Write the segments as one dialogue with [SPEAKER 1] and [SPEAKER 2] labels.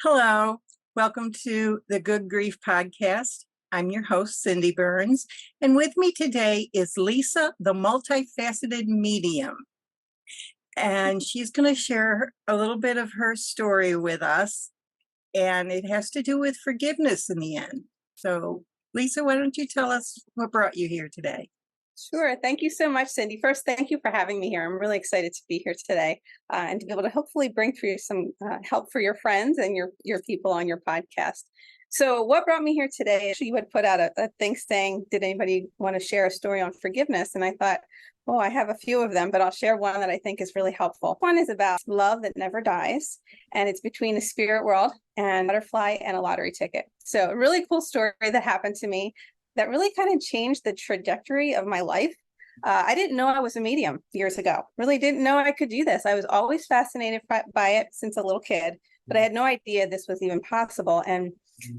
[SPEAKER 1] Hello, welcome to the Good Grief Podcast. I'm your host, Cindy Burns, and with me today is Lisa, the multifaceted medium. And she's going to share a little bit of her story with us, and it has to do with forgiveness in the end. So, Lisa, why don't you tell us what brought you here today?
[SPEAKER 2] Sure. Thank you so much, Cindy. First, thank you for having me here. I'm really excited to be here today and to be able to hopefully bring through some help for your friends and your people on your podcast. So what brought me here today, actually, you had put out a thing saying, did anybody want to share a story on forgiveness? And I thought, oh, I have a few of them, but I'll share one that I think is really helpful. One is about love that never dies, and it's between the spirit world and a butterfly and a lottery ticket. So a really cool story that happened to me that really kind of changed the trajectory of my life. I didn't know I was a medium years ago. Really didn't know I could do this. I was always fascinated by it since a little kid, but I had no idea this was even possible. And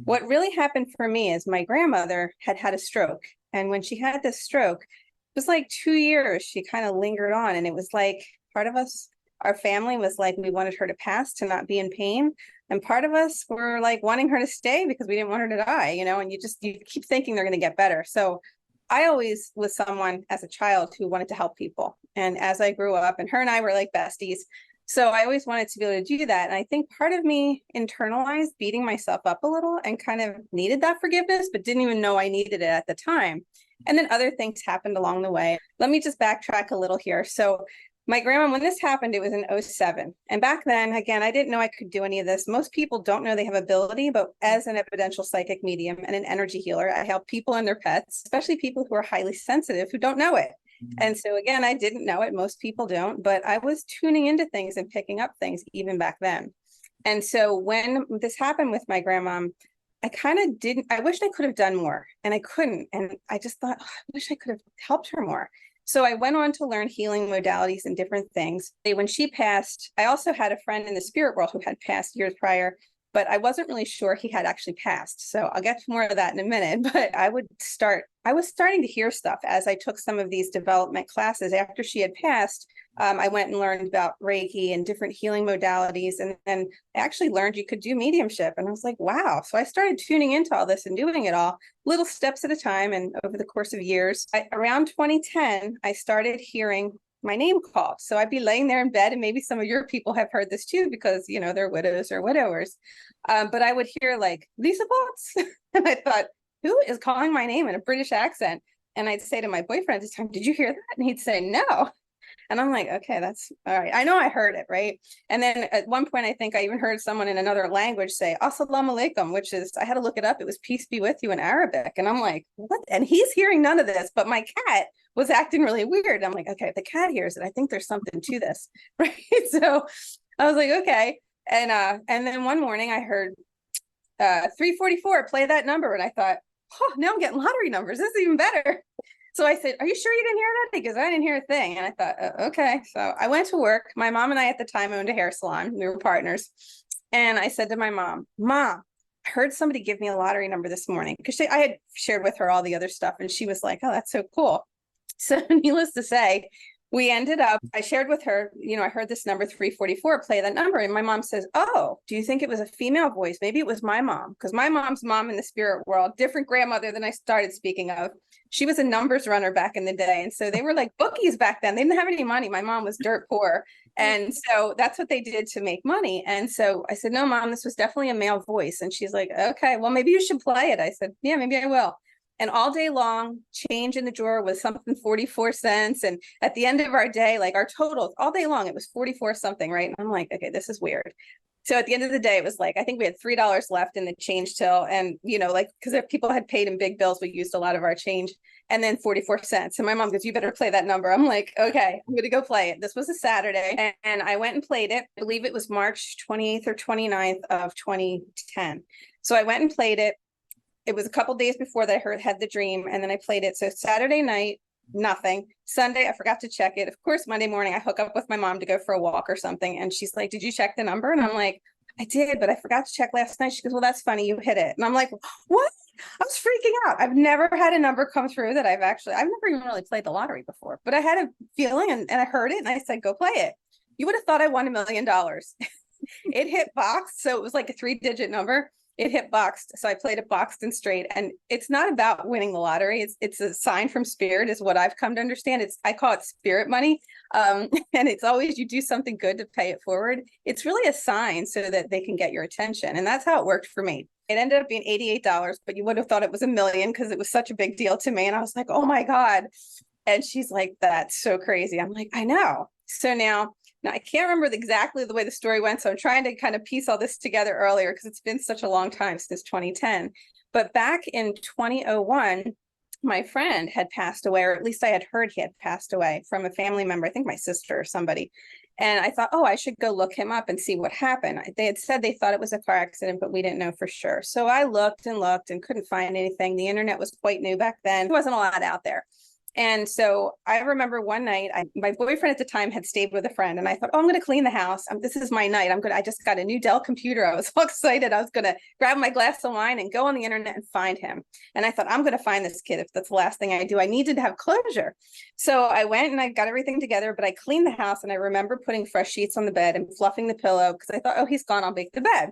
[SPEAKER 2] what really happened for me is my grandmother had had a stroke. And when she had this stroke, it was like 2 years she kind of lingered on. And it was like part of us, our family was like, we wanted her to pass to not be in pain. And part of us were like wanting her to stay because we didn't want her to die, and you keep thinking they're going to get better. So I always was someone as a child who wanted to help people. And as I grew up, and her and I were like besties. So I always wanted to be able to do that. And I think part of me internalized beating myself up a little and kind of needed that forgiveness, but didn't even know I needed it at the time. And then other things happened along the way. Let me just backtrack a little here. So my grandma, when this happened, it was in 2007. And back then, again, I didn't know I could do any of this. Most people don't know they have ability, but as an evidential psychic medium and an energy healer, I help people and their pets, especially people who are highly sensitive who don't know it. And so again, I didn't know it. Most people don't, but I was tuning into things and picking up things even back then. And so when this happened with my grandma, I kind of didn't, I wished I could have done more, and I couldn't. And I just thought, oh, I wish I could have helped her more. So I went on to learn healing modalities and different things. When she passed, I also had a friend in the spirit world who had passed years prior, but I wasn't really sure he had actually passed. So I'll get to more of that in a minute, but I was starting to hear stuff as I took some of these development classes. After she had passed, I went and learned about Reiki and different healing modalities. And then I actually learned you could do mediumship. And I was like, wow. So I started tuning into all this and doing it all little steps at a time. And over the course of years, around 2010, I started hearing my name called. So I'd be laying there in bed, and maybe some of your people have heard this too, because, they're widows or widowers. But I would hear like, Lisa Potts. And I thought, who is calling my name in a British accent? And I'd say to my boyfriend at the time, did you hear that? And he'd say, no. And I'm like, okay, that's all right. I know I heard it, right? And then at one point, I think I even heard someone in another language say, Assalamu alaikum, which is, I had to look it up. It was peace be with you in Arabic. And I'm like, what? And he's hearing none of this, but my cat was acting really weird. I'm like, okay, if the cat hears it, I think there's something to this, right? So I was like, okay. And then one morning I heard 344, play that number. And I thought, oh, now I'm getting lottery numbers. This is even better. So I said, are you sure you didn't hear that? Because I didn't hear a thing. And I thought, okay. So I went to work. My mom and I at the time owned a hair salon. We were partners. And I said to my mom, I heard somebody give me a lottery number this morning, because I had shared with her all the other stuff. And she was like, oh, that's so cool. So needless to say, we ended up, I shared with her, I heard this number 344, play that number. And my mom says, oh, do you think it was a female voice? Maybe it was my mom, because my mom's mom in the spirit world, different grandmother than I started speaking of. She was a numbers runner back in the day. And so they were like bookies back then. They didn't have any money. My mom was dirt poor. And so that's what they did to make money. And so I said, no, Mom, this was definitely a male voice. And she's like, okay, well, maybe you should play it. I said, yeah, maybe I will. And all day long, change in the drawer was something 44 cents. And at the end of our day, like our totals all day long, it was 44 something, right? And I'm like, okay, this is weird. So at the end of the day, it was like, I think we had $3 left in the change till. And, because if people had paid in big bills, we used a lot of our change, and then 44 cents. And my mom goes, you better play that number. I'm like, okay, I'm going to go play it. This was a Saturday. And I went and played it. I believe it was March 28th or 29th of 2010. So I went and played it. It was a couple days before that I had the dream, and then I played it. So Saturday night, nothing. Sunday, I forgot to check it. Of course, Monday morning, I hook up with my mom to go for a walk or something. And she's like, did you check the number? And I'm like, I did, but I forgot to check last night. She goes, well, that's funny. You hit it. And I'm like, what? I was freaking out. I've never had a number come through that I've never even really played the lottery before, but I had a feeling and I heard it and I said, go play it. You would have thought I won $1 million. It hit boxed. So it was like a 3-digit number. It hit boxed. So I played it boxed and straight. And it's not about winning the lottery. It's a sign from spirit is what I've come to understand. I call it spirit money. And it's always you do something good to pay it forward. It's really a sign so that they can get your attention. And that's how it worked for me. It ended up being $88, but you would have thought it was $1 million because it was such a big deal to me. And I was like, oh my God. And she's like, that's so crazy. I'm like, I know. So now I can't remember exactly the way the story went. So I'm trying to kind of piece all this together earlier because it's been such a long time since 2010. But back in 2001, my friend had passed away, or at least I had heard he had passed away from a family member, I think my sister or somebody. And I thought, oh, I should go look him up and see what happened. They had said they thought it was a car accident, but we didn't know for sure. So I looked and couldn't find anything. The internet was quite new back then. There wasn't a lot out there. And so I remember one night, my boyfriend at the time had stayed with a friend, and I thought, oh, I'm going to clean the house. This is my night. I just got a new Dell computer. I was so excited. I was going to grab my glass of wine and go on the internet and find him. And I thought, I'm going to find this kid if that's the last thing I do. I needed to have closure. So I went and I got everything together, but I cleaned the house, and I remember putting fresh sheets on the bed and fluffing the pillow because I thought, oh, he's gone. I'll make the bed.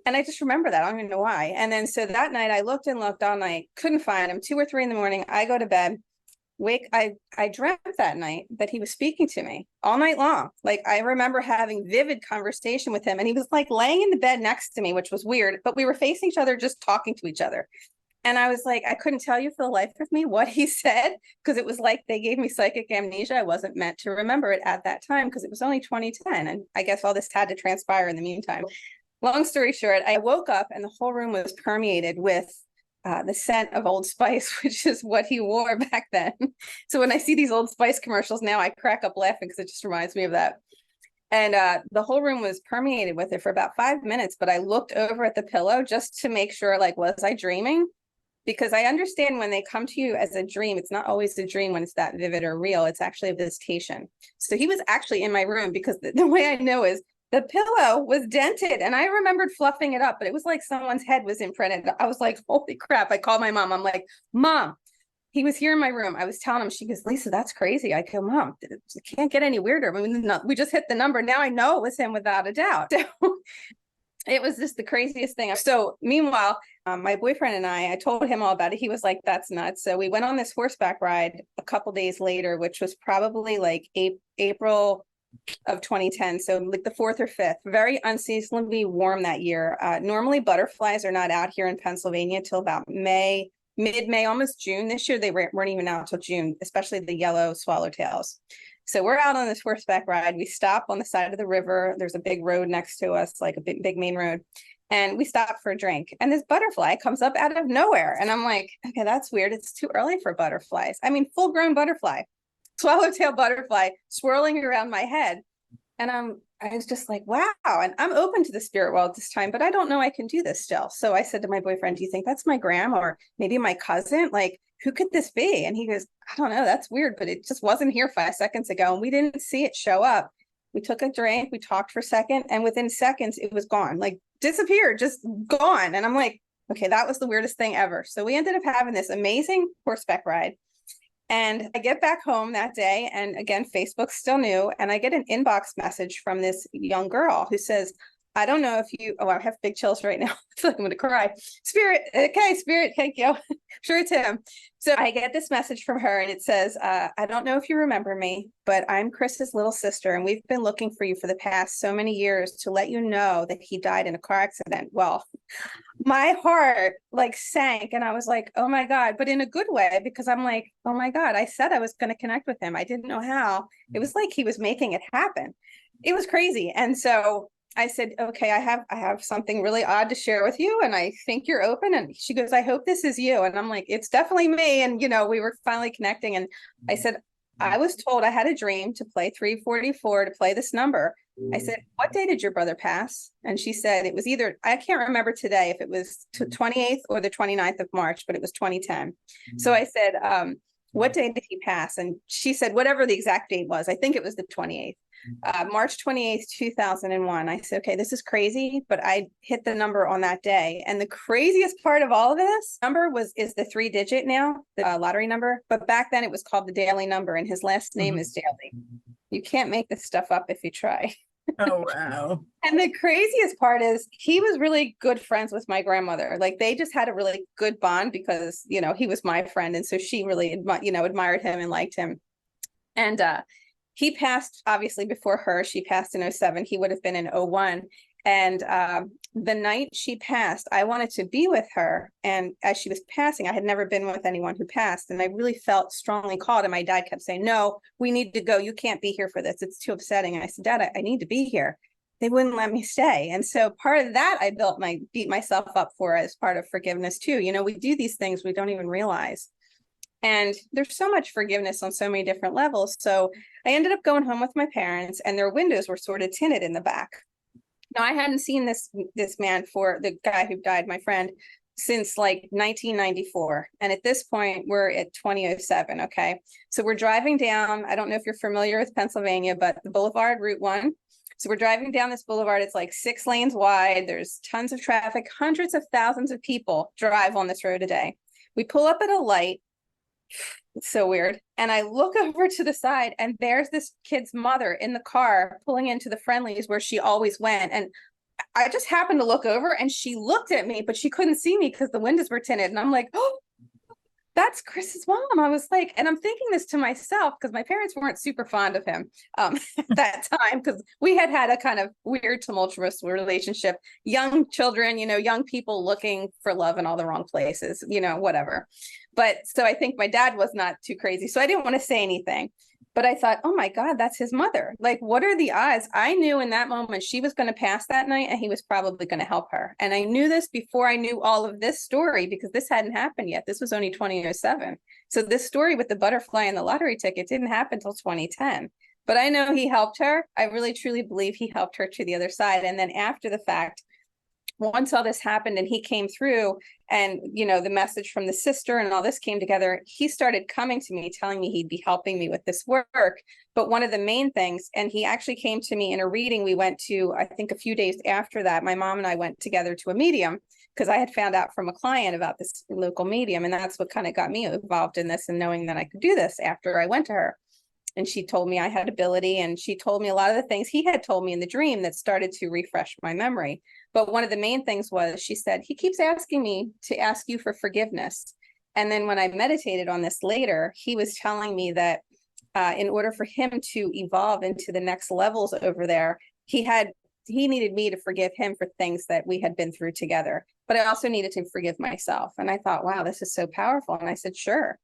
[SPEAKER 2] And I just remember that. I don't even know why. And then so that night I looked and looked all night, couldn't find him. 2 or 3 in the morning, I go to bed. I dreamt that night that he was speaking to me all night long. Like I remember having vivid conversation with him, and he was like laying in the bed next to me, which was weird, but we were facing each other, just talking to each other. And I was like, I couldn't tell you for the life of me what he said, because it was like they gave me psychic amnesia. I wasn't meant to remember it at that time because it was only 2010. And I guess all this had to transpire in the meantime. Long story short, I woke up and the whole room was permeated with the scent of Old Spice, which is what he wore back then. So when I see these Old Spice commercials now, I crack up laughing because it just reminds me of that. And the whole room was permeated with it for about 5 minutes. But I looked over at the pillow just to make sure, like, was I dreaming? Because I understand when they come to you as a dream, it's not always a dream when it's that vivid or real. It's actually a visitation. So he was actually in my room because the way I know is the pillow was dented, and I remembered fluffing it up, but it was like someone's head was imprinted. I was like, holy crap. I called my mom. I'm like, Mom, he was here in my room. I was telling him. She goes, Lisa, that's crazy. I go, Mom, it can't get any weirder. I mean, we just hit the number. Now I know it was him without a doubt. So it was just the craziest thing. So meanwhile, my boyfriend and I told him all about it. He was like, that's nuts. So we went on this horseback ride a couple days later, which was probably like April of 2010. So like the 4th or 5th, very unseasonably warm that year. Normally butterflies are not out here in Pennsylvania till about mid-May, almost June. This year, they weren't even out till June, especially the yellow swallowtails. So we're out on this horseback ride. We stop on the side of the river. There's a big road next to us, like a big main road. And we stop for a drink. And this butterfly comes up out of nowhere. And I'm like, okay, that's weird. It's too early for butterflies. I mean, full-grown butterfly. Swallowtail butterfly swirling around my head. And I was just like, wow. And I'm open to the spirit world this time, but I don't know I can do this still. So I said to my boyfriend, do you think that's my grandma or maybe my cousin? Like, who could this be? And he goes, I don't know. That's weird, but it just wasn't here 5 seconds ago. And we didn't see it show up. We took a drink, we talked for a second, and within seconds, it was gone, like disappeared, just gone. And I'm like, okay, that was the weirdest thing ever. So we ended up having this amazing horseback ride. And I get back home that day, and again, Facebook's still new, and I get an inbox message from this young girl who says, I don't know if you, oh, I have big chills right now. I feel like I'm going to cry. Spirit, okay, Spirit, thank you. Sure, it's him. So I get this message from her, and it says, I don't know if you remember me, but I'm Chris's little sister, and we've been looking for you for the past so many years to let you know that he died in a car accident. Well, my heart like sank, and I was like, oh my God, but in a good way, because I'm like, oh my God, I said I was going to connect with him. I didn't know how. It was like he was making it happen. It was crazy. And so I said, okay, I have something really odd to share with you, and I think you're open. And she goes, I hope this is you. And I'm like, it's definitely me. And, you know, we were finally connecting. And I said, I was told I had a dream to play 344 to play this number. I said, what day did your brother pass? And she said it was either, I can't remember today if it was 28th or the 29th of March, but it was 2010. So I said, what day did he pass? And she said, whatever the exact date was, I think it was the 28th. March 28th, 2001. I said, okay, this is crazy, but I hit the number on that day. And the craziest part of all of this number is the 3-digit now, the lottery number. But back then it was called the Daily number, and his last name is Daily. You can't make this stuff up if you try.
[SPEAKER 1] Oh, wow.
[SPEAKER 2] And the craziest part is he was really good friends with my grandmother. Like they just had a really good bond because, he was my friend. And so she really, admired him and liked him. And he passed obviously before her. She passed in '07. He would have been in '01. And the night she passed, I wanted to be with her. And as she was passing, I had never been with anyone who passed. And I really felt strongly called. And my dad kept saying, no, we need to go. You can't be here for this. It's too upsetting. And I said, Dad, I need to be here. They wouldn't let me stay. And so part of that, I beat myself up for as part of forgiveness too. We do these things we don't even realize. And there's so much forgiveness on so many different levels. So I ended up going home with my parents, and their windows were sort of tinted in the back. Now, I hadn't seen this man, for the guy who died, my friend, since like 1994. And at this point, we're at 2007. Okay. So we're driving down. I don't know if you're familiar with Pennsylvania, but the Boulevard, Route 1. So we're driving down this boulevard. It's like 6 lanes wide. There's tons of traffic. Hundreds of thousands of people drive on this road a day. We pull up at a light. It's so weird. And I look over to the side, and there's this kid's mother in the car pulling into the Friendlies where she always went. And I just happened to look over, and she looked at me, but she couldn't see me because the windows were tinted. And I'm like, oh, that's Chris's mom. I was like, and I'm thinking this to myself because my parents weren't super fond of him at that time, because we had a kind of weird, tumultuous relationship. Young children, young people looking for love in all the wrong places, whatever. But so I think my dad was not too crazy. So I didn't want to say anything. But I thought, oh my God, that's his mother. Like, what are the odds? I knew in that moment she was going to pass that night, and he was probably going to help her. And I knew this before I knew all of this story, because this hadn't happened yet. This was only 2007. So this story with the butterfly and the lottery ticket didn't happen until 2010. But I know he helped her. I really, truly believe he helped her to the other side. And then after the fact, once all this happened and he came through, and the message from the sister and all this came together, he started coming to me telling me he'd be helping me with this work. But one of the main things, and he actually came to me in a reading we went to, I think a few days after that, my mom and I went together to a medium, because I had found out from a client about this local medium, and that's what kind of got me involved in this and knowing that I could do this after I went to her. And she told me I had ability, and she told me a lot of the things he had told me in the dream that started to refresh my memory. But one of the main things was, she said, he keeps asking me to ask you for forgiveness. And then when I meditated on this later, he was telling me that in order for him to evolve into the next levels over there, he needed me to forgive him for things that we had been through together. But I also needed to forgive myself. And I thought, wow, this is so powerful. And I said, sure.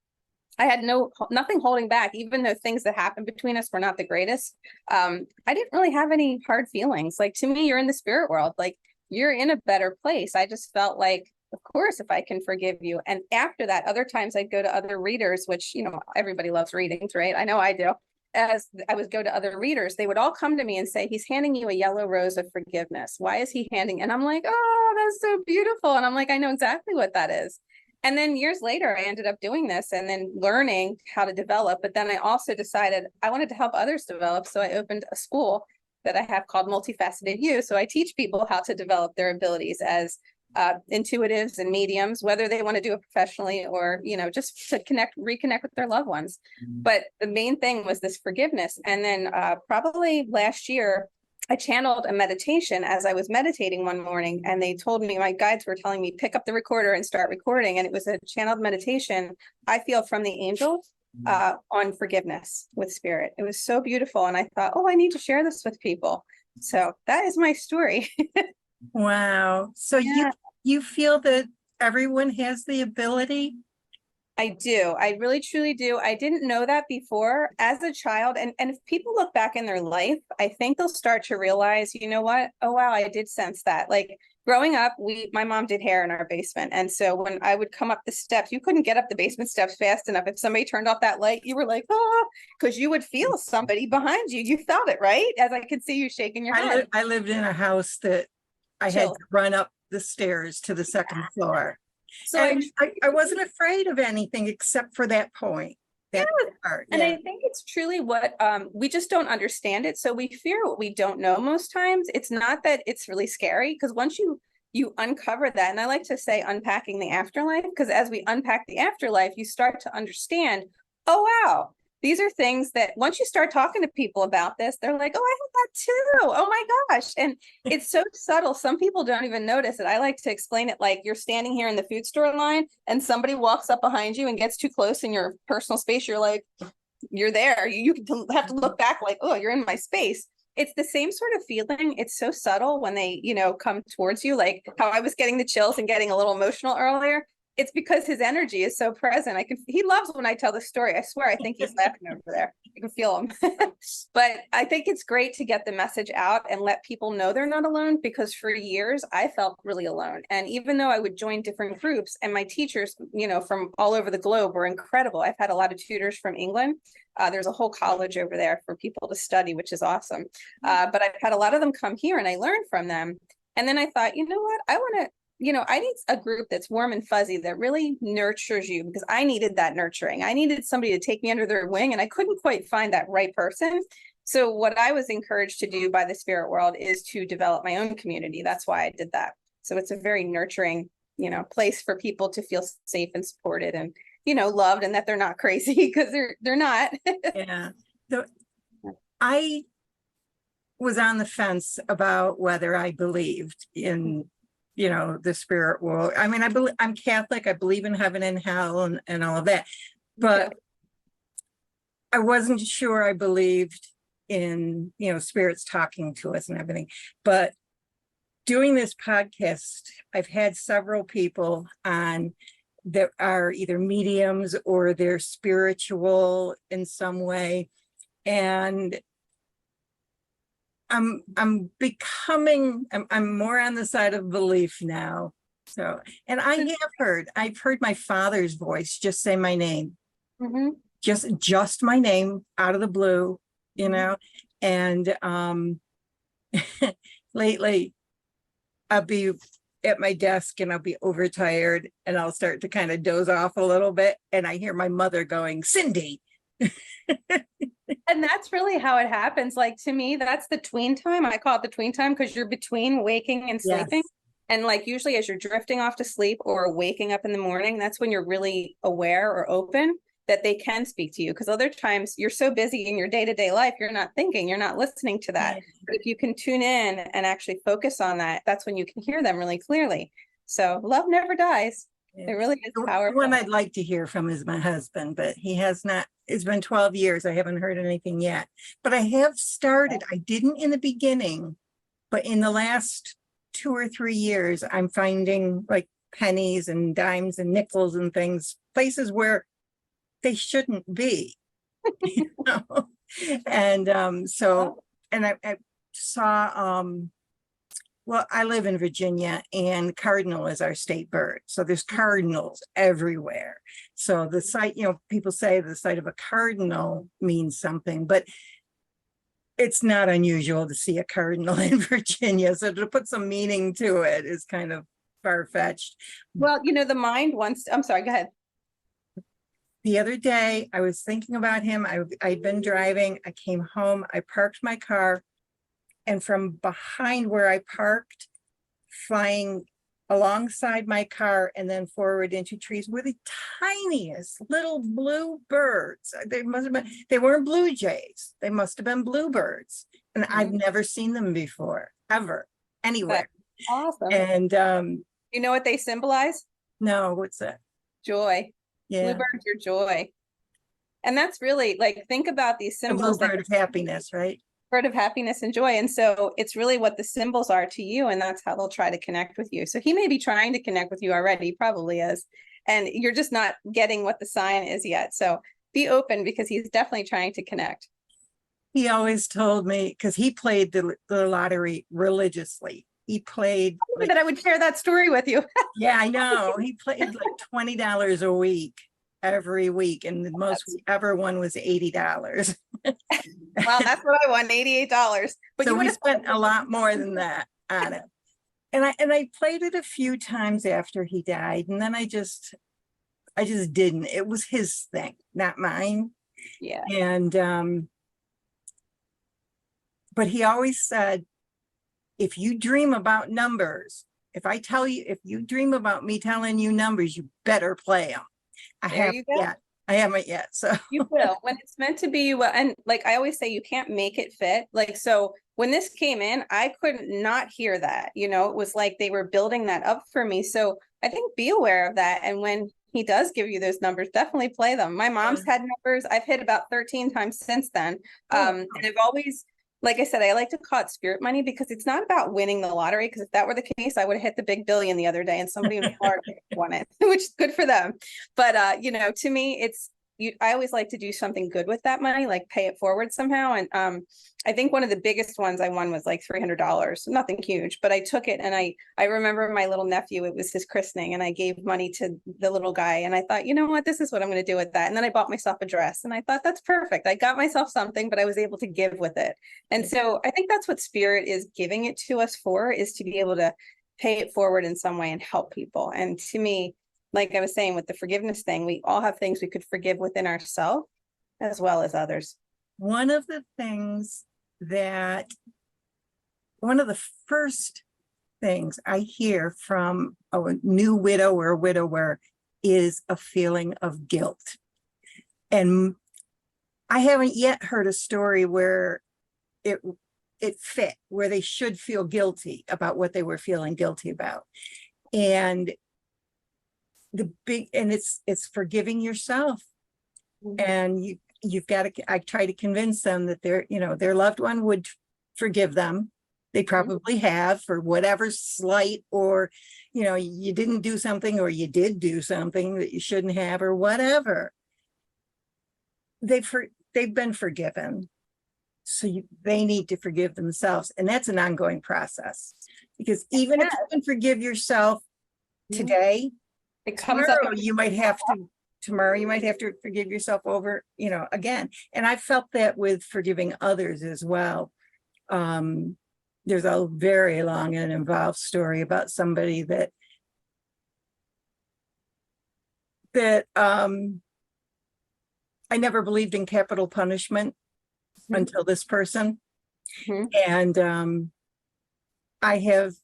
[SPEAKER 2] I had nothing holding back, even though things that happened between us were not the greatest. I didn't really have any hard feelings. Like, to me, you're in the spirit world. Like, you're in a better place. I just felt like, of course, if I can forgive you. And after that, other times I'd go to other readers, which, everybody loves readings, right? I know I do. As I would go to other readers, they would all come to me and say, he's handing you a yellow rose of forgiveness. Why is he handing? And I'm like, oh, that's so beautiful. And I'm like, I know exactly what that is. And then years later, I ended up doing this and then learning how to develop. But then I also decided I wanted to help others develop. So I opened a school that I have called Multifaceted You. So I teach people how to develop their abilities as intuitives and mediums, whether they want to do it professionally or, just to reconnect with their loved ones. But the main thing was this forgiveness. And then probably last year, I channeled a meditation as I was meditating one morning, and they told me, my guides were telling me, pick up the recorder and start recording. And it was a channeled meditation, I feel, from the angels on forgiveness with spirit. It was so beautiful. And I thought, oh, I need to share this with people. So that is my story.
[SPEAKER 1] Wow. So
[SPEAKER 2] Yeah.
[SPEAKER 1] you feel that everyone has the ability?
[SPEAKER 2] I do. I really, truly do. I didn't know that before as a child. And if people look back in their life, I think they'll start to realize, you know what? Oh, wow, I did sense that. Like growing up, my mom did hair in our basement. And so when I would come up the steps, you couldn't get up the basement steps fast enough. If somebody turned off that light, you were like, oh, because you would feel somebody behind you. You felt it, right? As I could see you shaking your head.
[SPEAKER 1] I lived in a house that I had to run up the stairs to the second floor. So I wasn't afraid of anything except for that point. That part.
[SPEAKER 2] And I think it's truly what we just don't understand it. So we fear what we don't know most times. It's not that it's really scary, because once you uncover that, and I like to say unpacking the afterlife, because as we unpack the afterlife, you start to understand, oh, wow, these are things that once you start talking to people about this, they're like, oh, I have that too. Oh my gosh. And it's so subtle. Some people don't even notice it. I like to explain it like you're standing here in the food store line and somebody walks up behind you and gets too close in your personal space. You're like, you're there. You have to look back like, oh, you're in my space. It's the same sort of feeling. It's so subtle when they, come towards you, like how I was getting the chills and getting a little emotional earlier. It's because his energy is so present. He loves when I tell the story. I swear, I think he's laughing over there. I can feel him. But I think it's great to get the message out and let people know they're not alone, because for years I felt really alone. And even though I would join different groups, and my teachers, from all over the globe were incredible. I've had a lot of tutors from England. There's a whole college over there for people to study, which is awesome. But I've had a lot of them come here and I learned from them. And then I thought, you know what, I want to, I need a group that's warm and fuzzy that really nurtures you, because I needed that nurturing. I needed somebody to take me under their wing, and I couldn't quite find that right person. So what I was encouraged to do by the spirit world is to develop my own community. That's why I did that. So it's a very nurturing, place for people to feel safe and supported and, loved, and that they're not crazy, because they're not.
[SPEAKER 1] Yeah. So I was on the fence about whether I believed in the spirit world. I mean, I'm Catholic. I believe in heaven and hell and all of that, but I wasn't sure I believed in, spirits talking to us and everything. But doing this podcast, I've had several people on that are either mediums or they're spiritual in some way. And I'm more on the side of belief now. So, and I've heard my father's voice just say my name, just my name out of the blue, and lately I'll be at my desk and I'll be overtired and I'll start to kind of doze off a little bit. And I hear my mother going, Cindy.
[SPEAKER 2] And that's really how it happens. Like, to me, that's the tween time. I call it the tween time because you're between waking and sleeping. Yes. And like, usually as you're drifting off to sleep or waking up in the morning, that's when you're really aware or open that they can speak to you. Because other times you're so busy in your day-to-day life, you're not thinking, you're not listening to that. But if you can tune in and actually focus on that, that's when you can hear them really clearly. So love never dies. It really is powerful.
[SPEAKER 1] The one I'd like to hear from is my husband, but he has not. It's been 12 years. I haven't heard anything yet, but I have started. I didn't in the beginning, but in the last 2 or 3 years, I'm finding like pennies and dimes and nickels and things, places where they shouldn't be. And so, and I saw, well, I live in Virginia and cardinal is our state bird. So there's cardinals everywhere. So the sight, people say the sight of a cardinal means something, but it's not unusual to see a cardinal in Virginia. So to put some meaning to it is kind of far-fetched.
[SPEAKER 2] Well, the mind wants, I'm sorry, go ahead.
[SPEAKER 1] The other day, I was thinking about him. I'd been driving. I came home. I parked my car. And from behind where I parked, flying alongside my car and then forward into trees were the tiniest little blue birds. They must have been, they weren't blue jays. They must have been bluebirds. And I've never seen them before, ever, anywhere.
[SPEAKER 2] That's awesome.
[SPEAKER 1] And
[SPEAKER 2] you know what they symbolize?
[SPEAKER 1] No, what's that?
[SPEAKER 2] Joy. Yeah. Bluebirds are joy. And that's really, like, think about these symbols.
[SPEAKER 1] A bluebird of happiness, right?
[SPEAKER 2] Bird of happiness and joy. And so it's really what the symbols are to you, and that's how they'll try to connect with you. So he may be trying to connect with you already, he probably is, and you're just not getting what the sign is yet. So be open, because he's definitely trying to connect.
[SPEAKER 1] He always told me, because he played the lottery religiously. He played
[SPEAKER 2] that I would share that story with you.
[SPEAKER 1] Yeah, I know. He played like $20 a week every week, and the most we ever won was $80.
[SPEAKER 2] Well, that's what I won, $88.
[SPEAKER 1] But so we spent a lot more than that on it. And I played it a few times after he died, and then I just didn't. It was his thing, not mine.
[SPEAKER 2] Yeah.
[SPEAKER 1] And but he always said, if you dream about numbers, if you dream about me telling you numbers, you better play them. I I haven't yet. So
[SPEAKER 2] You will. When it's meant to be, you will. And like I always say, you can't make it fit. Like, so when this came in, I couldn't not hear that. It was like they were building that up for me. So I think be aware of that. And when he does give you those numbers, definitely play them. My mom's had numbers. I've hit about 13 times since then. And I've always, like I said, I like to call it spirit money because it's not about winning the lottery. Because if that were the case, I would have hit the big billion the other day and somebody in Florida won it, which is good for them. But, to me, I always like to do something good with that money, like pay it forward somehow. And I think one of the biggest ones I won was like $300, nothing huge, but I took it. And I remember my little nephew, it was his christening, and I gave money to the little guy. And I thought, you know what, this is what I'm going to do with that. And then I bought myself a dress, and I thought, that's perfect. I got myself something, but I was able to give with it. And so I think that's what spirit is giving it to us for, is to be able to pay it forward in some way and help people. And to me, like I was saying with the forgiveness thing, we all have things we could forgive within ourselves as well as others.
[SPEAKER 1] One of the first things I hear from a new widow or a widower is a feeling of guilt. And I haven't yet heard a story where it fit, where they should feel guilty about what they were feeling guilty about. And it's forgiving yourself. And you've got to, I try to convince them that their loved one would forgive them. They probably have, for whatever slight, or you didn't do something, or you did do something that you shouldn't have, or whatever. They've been forgiven. So they need to forgive themselves. And that's an ongoing process, because even if you can forgive yourself today, it comes tomorrow, up. You might have to forgive yourself over, again. And I felt that with forgiving others as well. There's a very long and involved story about somebody that I never believed in capital punishment until this person. And I have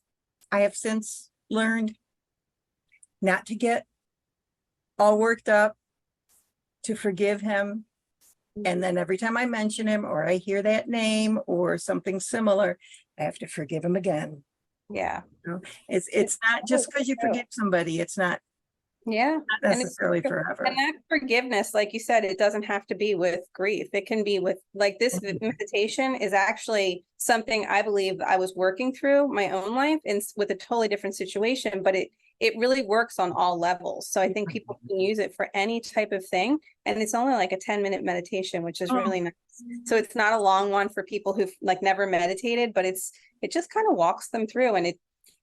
[SPEAKER 1] since learned not to get all worked up, to forgive him. And then every time I mention him, or I hear that name or something similar, I have to forgive him again.
[SPEAKER 2] Yeah.
[SPEAKER 1] It's not just because you forgive somebody, it's not necessarily forever.
[SPEAKER 2] And that forgiveness, like you said, it doesn't have to be with grief. It can be with, like, this meditation is actually something I believe I was working through my own life and with a totally different situation, but it really works on all levels. So I think people can use it for any type of thing. And it's only like a 10-minute meditation, which is really nice. So it's not a long one for people who've like never meditated, but it just kind of walks them through. And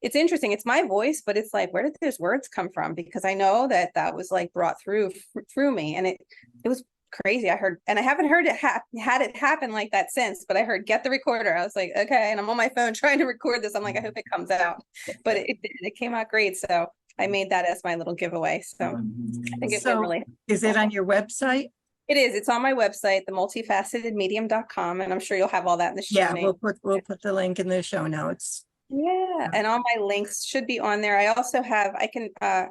[SPEAKER 2] it's interesting. It's my voice, but it's like, where did those words come from? Because I know that was like brought through me. And it was crazy. I heard, and I haven't heard it had it happen like that since, but I heard, get the recorder. I was like, okay. And I'm on my phone trying to record this. I'm like, I hope it comes out, but it came out great. So I made that as my little giveaway. So I think it's really helpful.
[SPEAKER 1] Is it on your website?
[SPEAKER 2] It is. It's on my website, the multifacetedmedium.com. And I'm sure you'll have all that in the show notes.
[SPEAKER 1] We'll put the link in the show notes.
[SPEAKER 2] Yeah, and all my links should be on there. I also have, I think I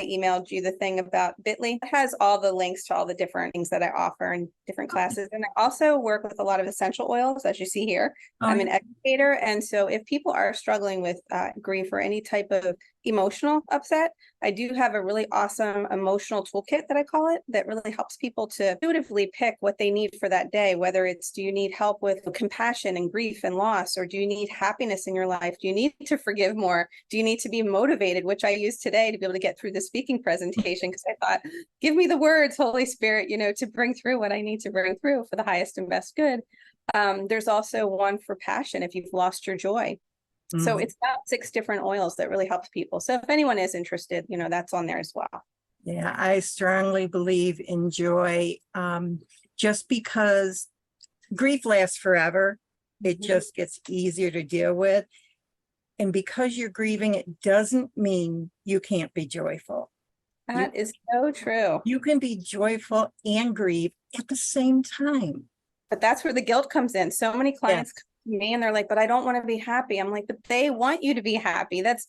[SPEAKER 2] emailed you the thing about Bitly. It has all the links to all the different things that I offer and different classes. And I also work with a lot of essential oils, as you see here. I'm an educator. And so if people are struggling with grief or any type of emotional upset, I do have a really awesome emotional toolkit that I call it, that really helps people to intuitively pick what they need for that day, whether it's, do you need help with compassion and grief and loss, or do you need happiness in your life? Do you need to forgive more? Do you need to be motivated, which I used today to be able to get through the speaking presentation, because I thought, give me the words, Holy Spirit, to bring through what I need to bring through for the highest and best good. There's also one for passion, if you've lost your joy. So it's about 6 different oils that really helps people. So if anyone is interested, that's on there as well.
[SPEAKER 1] Yeah, I strongly believe in joy. Just because grief lasts forever, it just gets easier to deal with. And because you're grieving, it doesn't mean you can't be joyful.
[SPEAKER 2] That is so true.
[SPEAKER 1] You can be joyful and grieve at the same time.
[SPEAKER 2] But that's where the guilt comes in. So many clients come to me and they're like, but I don't want to be happy. I'm like, but they want you to be happy. That's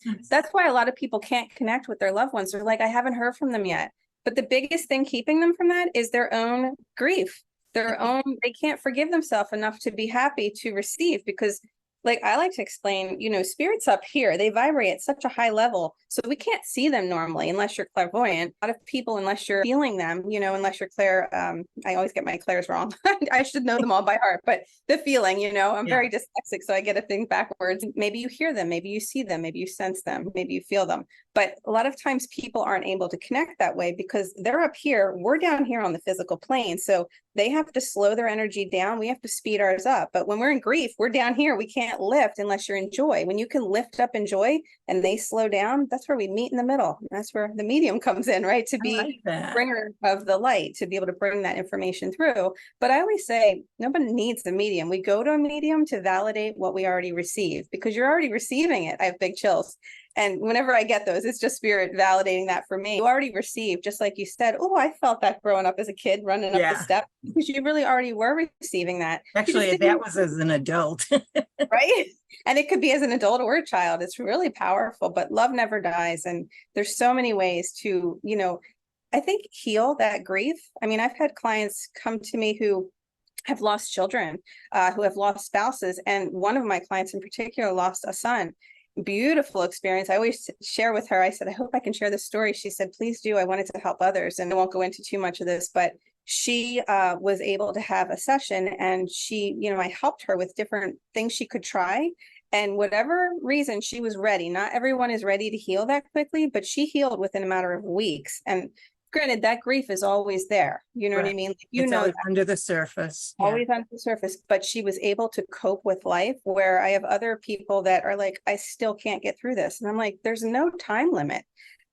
[SPEAKER 2] why a lot of people can't connect with their loved ones. They're like, I haven't heard from them yet. But the biggest thing keeping them from that is their own grief, they can't forgive themselves enough to be happy to receive, because like I like to explain, spirits up here, they vibrate at such a high level. So we can't see them normally unless you're clairvoyant. A lot of people, unless you're feeling them, unless you're I always get my clairs wrong. I should know them all by heart, but the feeling, I'm very dyslexic, so I get a thing backwards. Maybe you hear them, maybe you see them, maybe you sense them, maybe you feel them. But a lot of times people aren't able to connect that way because they're up here, we're down here on the physical plane. So they have to slow their energy down. We have to speed ours up. But when we're in grief, we're down here. We can't lift unless you're in joy. When you can lift up in joy and they slow down, that's where we meet in the middle. That's where the medium comes in, right? To be the bringer of the light, to be able to bring that information through. But I always say, nobody needs a medium. We go to a medium to validate what we already received, because you're already receiving it. I have big chills. And whenever I get those, it's just spirit validating that for me. You already received, just like you said, oh, I felt that growing up as a kid, running up the steps, because you really already were receiving that.
[SPEAKER 1] Actually, that was as an adult.
[SPEAKER 2] Right? And it could be as an adult or a child. It's really powerful, but love never dies. And there's so many ways to, I think, heal that grief. I mean, I've had clients come to me who have lost children, who have lost spouses. And one of my clients in particular lost a son. Beautiful experience. I always share with her, I said, I hope I can share this story. She said, please do. I wanted to help others. And I won't go into too much of this, but she was able to have a session, and she, I helped her with different things she could try. And whatever reason, she was ready. Not everyone is ready to heal that quickly, but she healed within a matter of weeks. And granted, that grief is always there. You know what I mean? Like,
[SPEAKER 1] it's always under the surface.
[SPEAKER 2] Always under the surface. But she was able to cope with life, where I have other people that are like, I still can't get through this. And I'm like, there's no time limit.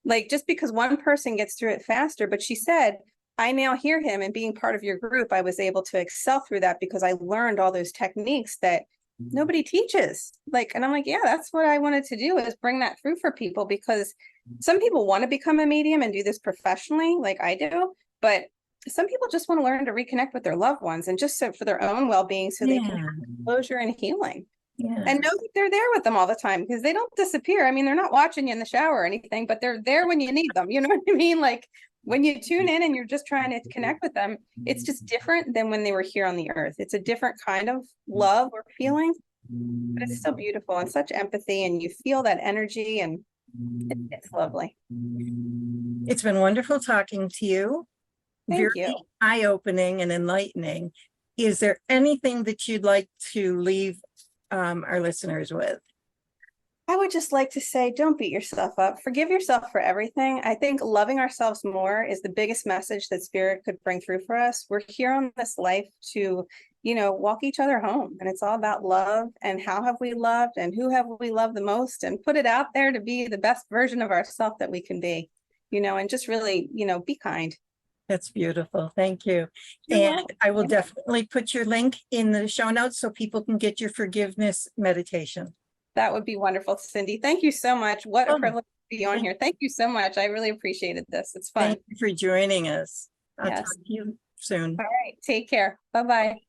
[SPEAKER 2] Like, just because one person gets through it faster. But she said, I now hear him, and being part of your group, I was able to excel through that because I learned all those techniques that nobody teaches. Like, and I'm like, yeah, that's what I wanted to do, is bring that through for people, because some people want to become a medium and do this professionally like I do, but some people just want to learn to reconnect with their loved ones, and just so for their own well-being, so they can have closure and healing. And know that they're there with them all the time, because they don't disappear. I mean, they're not watching you in the shower or anything, but they're there when you need them. You know what I mean? Like, when you tune in and you're just trying to connect with them, it's just different than when they were here on the earth. It's a different kind of love or feeling, but it's so beautiful and such empathy, and you feel that energy, and it's lovely.
[SPEAKER 1] It's been wonderful talking to you.
[SPEAKER 2] Thank you.
[SPEAKER 1] Eye-opening and enlightening. Is there anything that you'd like to leave our listeners with?
[SPEAKER 2] I would just like to say, don't beat yourself up. Forgive yourself for everything. I think loving ourselves more is the biggest message that spirit could bring through for us. We're here on this life to, walk each other home. And it's all about love, and how have we loved, and who have we loved the most, and put it out there to be the best version of ourselves that we can be, and just really, be kind.
[SPEAKER 1] That's beautiful. Thank you. And I will definitely put your link in the show notes so people can get your forgiveness meditation.
[SPEAKER 2] That would be wonderful, Cindy. Thank you so much. What a privilege to be on here. Thank you so much. I really appreciated this. It's fun.
[SPEAKER 1] Thank you for joining us. I'll talk to you soon.
[SPEAKER 2] All right. Take care. Bye-bye.